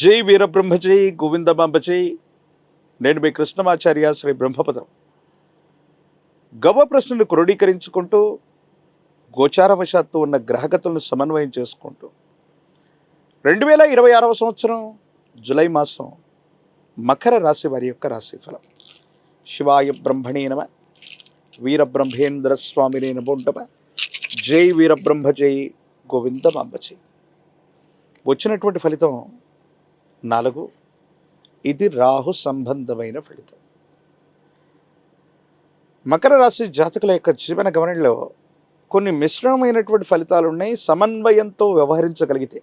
జై వీరబ్రహ్మ జై గోవిందమాంబ జై. నేను మీ కృష్ణమాచార్య శ్రీ బ్రహ్మపదం. గవ ప్రశ్నను క్రోడీకరించుకుంటూ గోచారవశాత్తు ఉన్న గ్రహగతులను సమన్వయం చేసుకుంటూ 2026 సంవత్సరం జులై మాసం మకర రాశి వారి యొక్క రాశిఫలం. శివాయ బ్రహ్మణే నమ, వీరబ్రహ్మేంద్ర స్వామినే నమోంటమ. జై వీరబ్రహ్మ జై గోవిందమాంబ జై. వచ్చినటువంటి ఫలితం 4. ఇది రాహు సంబంధమైన ఫలితం. మకర రాశి జాతకుల యొక్క జీవన గమనంలో కొన్ని మిశ్రమమైనటువంటి ఫలితాలు ఉన్నాయి. సమన్వయంతో వ్యవహరించగలిగితే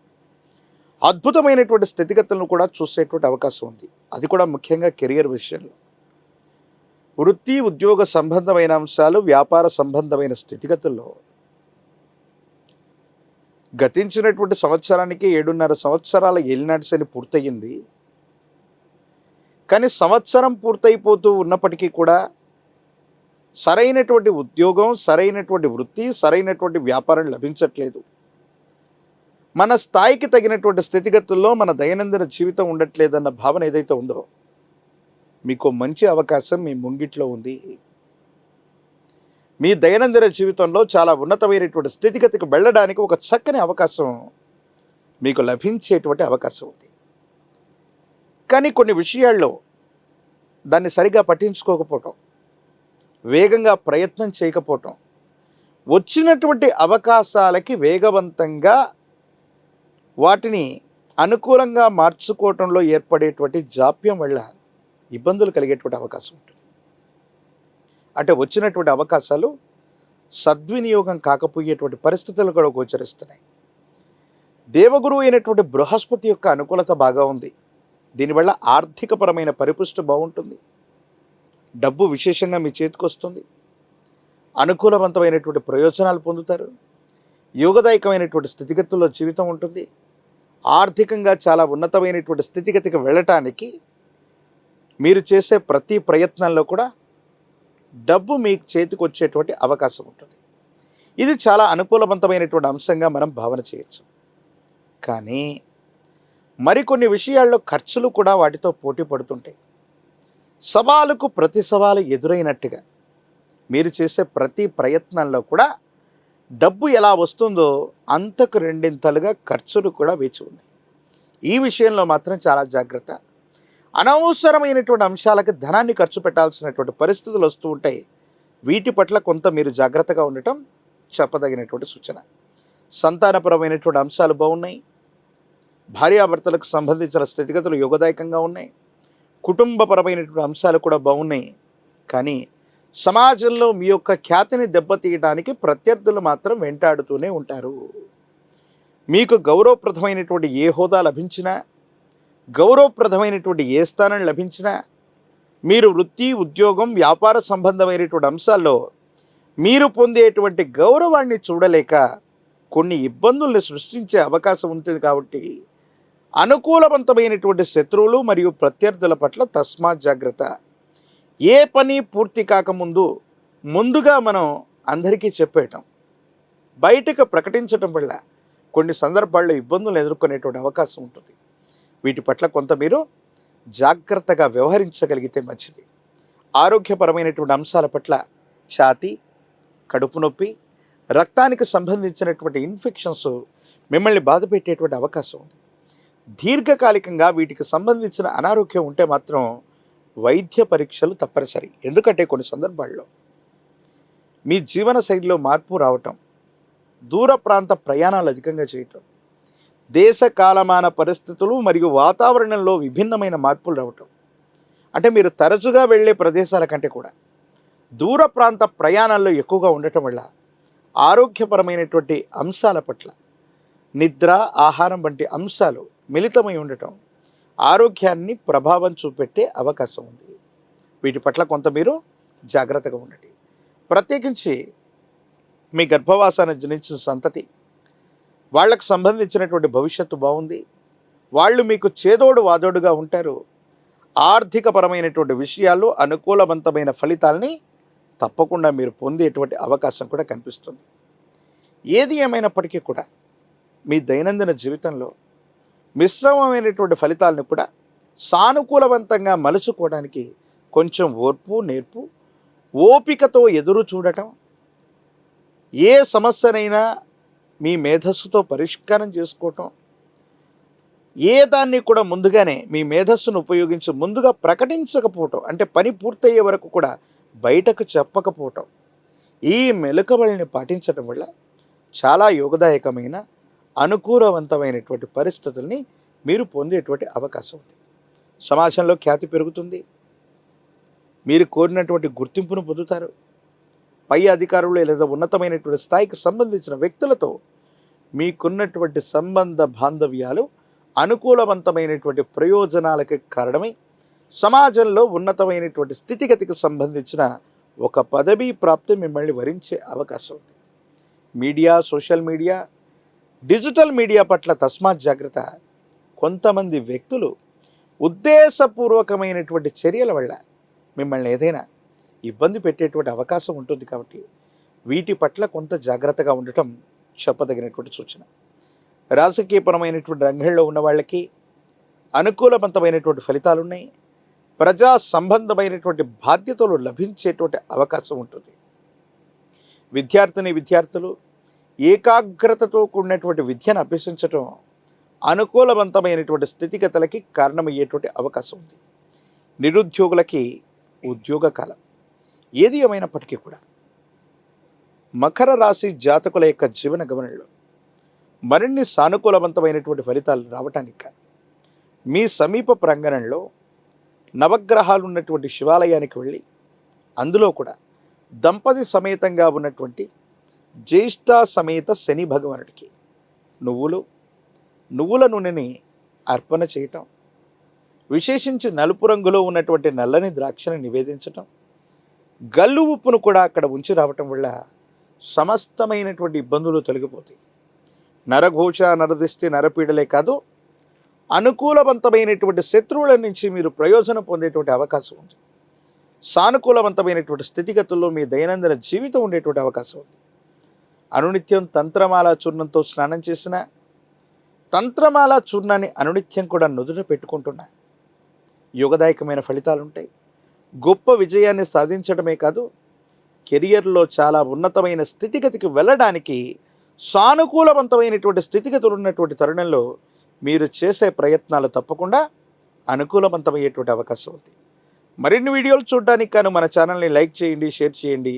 అద్భుతమైనటువంటి స్థితిగతులను కూడా చూసేటువంటి అవకాశం ఉంది. అది కూడా ముఖ్యంగా కెరియర్ విషయంలో, వృత్తి ఉద్యోగ సంబంధమైన అంశాలు, వ్యాపార సంబంధమైన స్థితిగతుల్లో గతించినటువంటి సంవత్సరానికి 7.5 సంవత్సరాల ఏలినాటి శని పూర్తయింది. కానీ సంవత్సరం పూర్తయిపోతూ ఉన్నప్పటికీ కూడా సరైనటువంటి ఉద్యోగం, సరైనటువంటి వృత్తి, సరైనటువంటి వ్యాపారం లభించట్లేదు. మన స్థాయికి తగినటువంటి స్థితిగతుల్లో మన దైనందిన జీవితం ఉండట్లేదన్న భావన ఏదైతే ఉందో, మీకు మంచి అవకాశం మీ ముంగిట్లో ఉంది. మీ దైనందిన జీవితంలో చాలా ఉన్నతమైనటువంటి స్థితిగతికి వెళ్ళడానికి ఒక చక్కని అవకాశం మీకు లభించేటువంటి అవకాశం ఉంది. కానీ కొన్ని విషయాల్లో దాన్ని సరిగా పట్టించుకోకపోవటం, వేగంగా ప్రయత్నం చేయకపోవటం, వచ్చినటువంటి అవకాశాలకి వేగవంతంగా వాటిని అనుకూలంగా మార్చుకోవటంలో ఏర్పడేటువంటి జాప్యం వల్ల ఇబ్బందులు కలిగేటువంటి అవకాశం ఉంటుంది. అంటే వచ్చినటువంటి అవకాశాలు సద్వినియోగం కాకపోయేటువంటి పరిస్థితులు కూడా గోచరిస్తున్నాయి. దేవగురువు అయినటువంటి బృహస్పతి యొక్క అనుకూలత బాగా ఉంది. దీనివల్ల ఆర్థికపరమైన పరిపుష్టి బాగుంటుంది. డబ్బు విశేషంగా మీ చేతికి వస్తుంది. అనుకూలవంతమైనటువంటి ప్రయోజనాలు పొందుతారు. యోగదాయకమైనటువంటి స్థితిగతుల్లో జీవితం ఉంటుంది. ఆర్థికంగా చాలా ఉన్నతమైనటువంటి స్థితిగతికి వెళ్ళటానికి మీరు చేసే ప్రతి ప్రయత్నంలో కూడా డబ్బు మీ చేతికి వచ్చేటువంటి అవకాశం ఉంటుంది. ఇది చాలా అనుకూలవంతమైనటువంటి అంశంగా మనం భావన చేయొచ్చు. కానీ మరికొన్ని విషయాల్లో ఖర్చులు కూడా వాటితో పోటీ పడుతుంటాయి. సవాలుకు ప్రతి సవాలు ఎదురైనట్టుగా మీరు చేసే ప్రతి ప్రయత్నంలో కూడా డబ్బు ఎలా వస్తుందో అంతకు రెండింతలుగా ఖర్చులు కూడా వేచి ఉన్నాయి. ఈ విషయంలో మాత్రం చాలా జాగ్రత్త. అనవసరమైనటువంటి అంశాలకు ధనాన్ని ఖర్చు పెట్టాల్సినటువంటి పరిస్థితులు వస్తూ ఉంటాయి. వీటి పట్ల కొంత మీరు జాగ్రత్తగా ఉండటం చెప్పదగినటువంటి సూచన. సంతానపరమైనటువంటి అంశాలు బాగున్నాయి. భార్యాభర్తలకు సంబంధించిన స్థితిగతులు యోగదాయకంగా ఉన్నాయి. కుటుంబపరమైనటువంటి అంశాలు కూడా బాగున్నాయి. కానీ సమాజంలో మీ యొక్క ఖ్యాతిని దెబ్బతీయడానికి ప్రత్యర్థులు మాత్రం వెంటాడుతూనే ఉంటారు. మీకు గౌరవప్రదమైనటువంటి ఏ హోదా లభించినా, గౌరవప్రదమైనటువంటి ఏ స్థానం లభించినా, మీరు వృత్తి ఉద్యోగం వ్యాపార సంబంధమైనటువంటి అంశాల్లో మీరు పొందేటువంటి గౌరవాన్ని చూడలేక కొన్ని ఇబ్బందుల్ని సృష్టించే అవకాశం ఉంటుంది. కాబట్టి అనుకూలవంతమైనటువంటి శత్రువులు మరియు ప్రత్యర్థుల పట్ల తస్మాత్ జాగ్రత్త. ఏ పని పూర్తి కాకముందు ముందుగా మనం అందరికీ చెప్పేయటం, బయటకు ప్రకటించటం వల్ల కొన్ని సందర్భాల్లో ఇబ్బందులు ఎదుర్కొనేటువంటి అవకాశం ఉంటుంది. వీటి పట్ల కొంత మీరు జాగ్రత్తగా వ్యవహరించగలిగితే మంచిది. ఆరోగ్యపరమైనటువంటి అంశాల పట్ల ఛాతీ, కడుపు నొప్పి, రక్తానికి సంబంధించినటువంటి ఇన్ఫెక్షన్స్ మిమ్మల్ని బాధ పెట్టేటువంటి అవకాశం ఉంది. దీర్ఘకాలికంగా వీటికి సంబంధించిన అనారోగ్యం ఉంటే మాత్రం వైద్య పరీక్షలు తప్పనిసరి. ఎందుకంటే కొన్ని సందర్భాల్లో మీ జీవన శైలిలో మార్పు రావటం, దూర ప్రాంత ప్రయాణాలు అధికంగా చేయటం, దేశ కాలమాన పరిస్థితులు మరియు వాతావరణంలో విభిన్నమైన మార్పులు రావటం, అంటే మీరు తరచుగా వెళ్ళే ప్రదేశాల కంటే కూడా దూర ప్రాంత ప్రయాణాల్లో ఎక్కువగా ఉండటం వల్ల ఆరోగ్యపరమైనటువంటి అంశాల పట్ల నిద్ర, ఆహారం వంటి అంశాలు మిళితమై ఉండటం ఆరోగ్యాన్ని ప్రభావం చూపెట్టే అవకాశం ఉంది. వీటి పట్ల కొంత మీరు జాగ్రత్తగా ఉండండి. ప్రత్యేకించి మీ గర్భవాసాన్ని జనించిన సంతతి, వాళ్ళకు సంబంధించినటువంటి భవిష్యత్తు బాగుంది. వాళ్ళు మీకు చేదోడు వాదోడుగా ఉంటారు. ఆర్థికపరమైనటువంటి విషయాల్లో అనుకూలవంతమైన ఫలితాలని తప్పకుండా మీరు పొందేటువంటి అవకాశం కూడా కనిపిస్తుంది. ఏది ఏమైనప్పటికీ కూడా మీ దైనందిన జీవితంలో మిశ్రమమైనటువంటి ఫలితాలను కూడా సానుకూలవంతంగా మలుచుకోవడానికి కొంచెం ఓర్పు నేర్పు ఓపికతో ఎదురు చూడటం, ఏ సమస్యనైనా మీ మేధస్సుతో పరిష్కారం చేసుకోవటం, ఏ దాన్ని కూడా ముందుగానే మీ మేధస్సును ఉపయోగించి ముందుగా ప్రకటించకపోవటం, అంటే పని పూర్తయ్యే వరకు కూడా బయటకు చెప్పకపోవటం, ఈ మెలకువల్ని పాటించడం వల్ల చాలా యోగదాయకమైన అనుకూలవంతమైనటువంటి పరిస్థితుల్ని మీరు పొందేటువంటి అవకాశం ఉంది. సమాజంలో ఖ్యాతి పెరుగుతుంది, మీరు కోరినటువంటి గుర్తింపును పొందుతారు. పై అధికారులు లేదా ఉన్నతమైనటువంటి స్థాయికి సంబంధించిన వ్యక్తులతో మీకున్నటువంటి సంబంధ బాంధవ్యాలు అనుకూలవంతమైనటువంటి ప్రయోజనాలకి కారణమై సమాజంలో ఉన్నతమైనటువంటి స్థితిగతికి సంబంధించిన ఒక పదవీ ప్రాప్తి మిమ్మల్ని వరించే అవకాశం ఉంది. Media, social media, digital media పట్ల తస్మాత్ జాగ్రత్త. కొంతమంది వ్యక్తులు ఉద్దేశపూర్వకమైనటువంటి చర్యల వల్ల మిమ్మల్ని ఏదైనా ఇబ్బంది పెట్టేటువంటి అవకాశం ఉంటుంది. కాబట్టి వీటి పట్ల కొంత జాగ్రత్తగా ఉండటం చెప్పదగినటువంటి సూచన. రాజకీయపరమైనటువంటి రంగంలో ఉన్న వాళ్ళకి అనుకూలవంతమైనటువంటి ఫలితాలు ఉన్నాయి. ప్రజా సంబంధమైనటువంటి బాధ్యతలు లభించేటువంటి అవకాశం ఉంటుంది. విద్యార్థులు ఏకాగ్రతతో కూడినటువంటి విద్యను అభ్యసించటం అనుకూలవంతమైనటువంటి స్థితిగతులకి కారణమయ్యేటువంటి అవకాశం ఉంది. నిరుద్యోగులకి ఉద్యోగ కాలం. ఏది ఏమైనప్పటికీ కూడా మకర రాశి జాతకుల యొక్క జీవన గమనంలో మరిన్ని సానుకూలవంతమైనటువంటి ఫలితాలు రావటానికి మీ సమీప ప్రాంగణంలో నవగ్రహాలు ఉన్నటువంటి శివాలయానికి వెళ్ళి అందులో కూడా దంపతి సమేతంగా ఉన్నటువంటి జ్యేష్ఠ సమేత శని భగవానుడికి నువ్వుల నూనెని అర్పణ చేయటం, విశేషించి నలుపు రంగులో ఉన్నటువంటి నల్లని ద్రాక్షని నివేదించటం, గల్లు ఉప్పును కూడా అక్కడ ఉంచి రావటం వల్ల సమస్తమైనటువంటి ఇబ్బందులు తొలగిపోతాయి. నరఘోష, నరదిష్టి, నరపీడలే కాదు, అనుకూలవంతమైనటువంటి శత్రువుల నుంచి మీరు ప్రయోజనం పొందేటువంటి అవకాశం ఉంది. సానుకూలవంతమైనటువంటి స్థితిగతుల్లో మీ దైనందిన జీవితం ఉండేటువంటి అవకాశం ఉంది. అనునిత్యం తంత్రమాల చూర్ణంతో స్నానం చేసిన, తంత్రమాల చూర్ణాన్ని అనునిత్యం కూడా నుదుట పెట్టుకుంటున్నా యోగదాయకమైన ఫలితాలు ఉంటాయి. గొప్ప విజయాన్ని సాధించడమే కాదు, కెరియర్లో చాలా ఉన్నతమైన స్థితిగతికి వెళ్ళడానికి సానుకూలవంతమైనటువంటి స్థితిగతులు ఉన్నటువంటి తరుణంలో మీరు చేసే ప్రయత్నాలు తప్పకుండా అనుకూలవంతమయ్యేటువంటి అవకాశం ఉంది. మరిన్ని వీడియోలు చూడడానికి కాను మన ఛానల్ని లైక్ చేయండి, షేర్ చేయండి,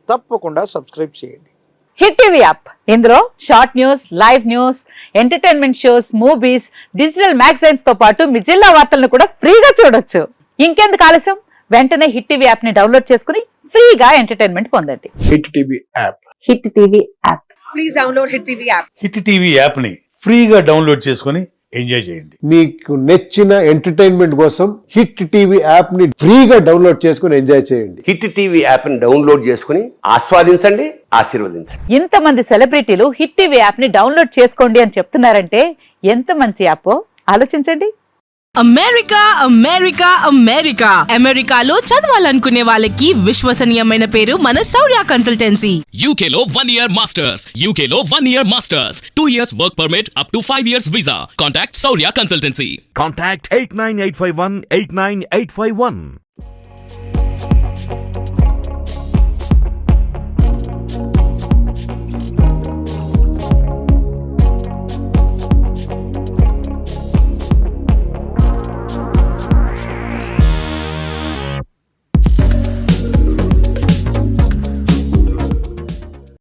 తప్పకుండా సబ్స్క్రైబ్ చేయండి. హిట్ టీవీ యాప్, ఇందులో short news, live news, entertainment shows, movies, digital magazines తో పాటు మీ జిల్లా వార్తలను కూడా ఫ్రీగా చూడొచ్చు. ఇంకెందుకు ఆలస్యం, వెంటనే హిట్ టీవీ యాప్ ని డౌన్లోడ్ చేసుకుని ఫ్రీగా ఎంటర్టైన్మెంట్ పొందండి. Hit TV app. Hit TV app. Please download hit TV app. Hit TV app ని ఫ్రీగా డౌన్లోడ్ చేసుకొని ఎంజాయ్ చేయండి. మీకు నచ్చిన ఎంటర్టైన్మెంట్ కోసం హిట్ టీవీ యాప్ ని ఫ్రీగా డౌన్లోడ్ చేసుకొని ఎంజాయ్ చేయండి. హిట్ టీవీ యాప్ ని డౌన్లోడ్ చేసుకుని ఆస్వాదించండి, ఆశీర్వదించండి. ఇంతమంది సెలబ్రిటీలు హిట్ టీవీ యాప్ ని డౌన్లోడ్ చేసుకోండి అని చెప్తున్నారంటే ఎంత మంచి యాప్ ఆలోచించండి. అమెరికా అమెరికాలో చదవాలనుకునే వాళ్ళకి విశ్వసనీయమైన పేరు మన శౌర్య కన్సల్టెన్సీ. UK లో 1 year masters, UK లో 1 year masters, 2 years work permit up to 5 years visa. Contact Saurya Consultancy. Contact 89851 89851.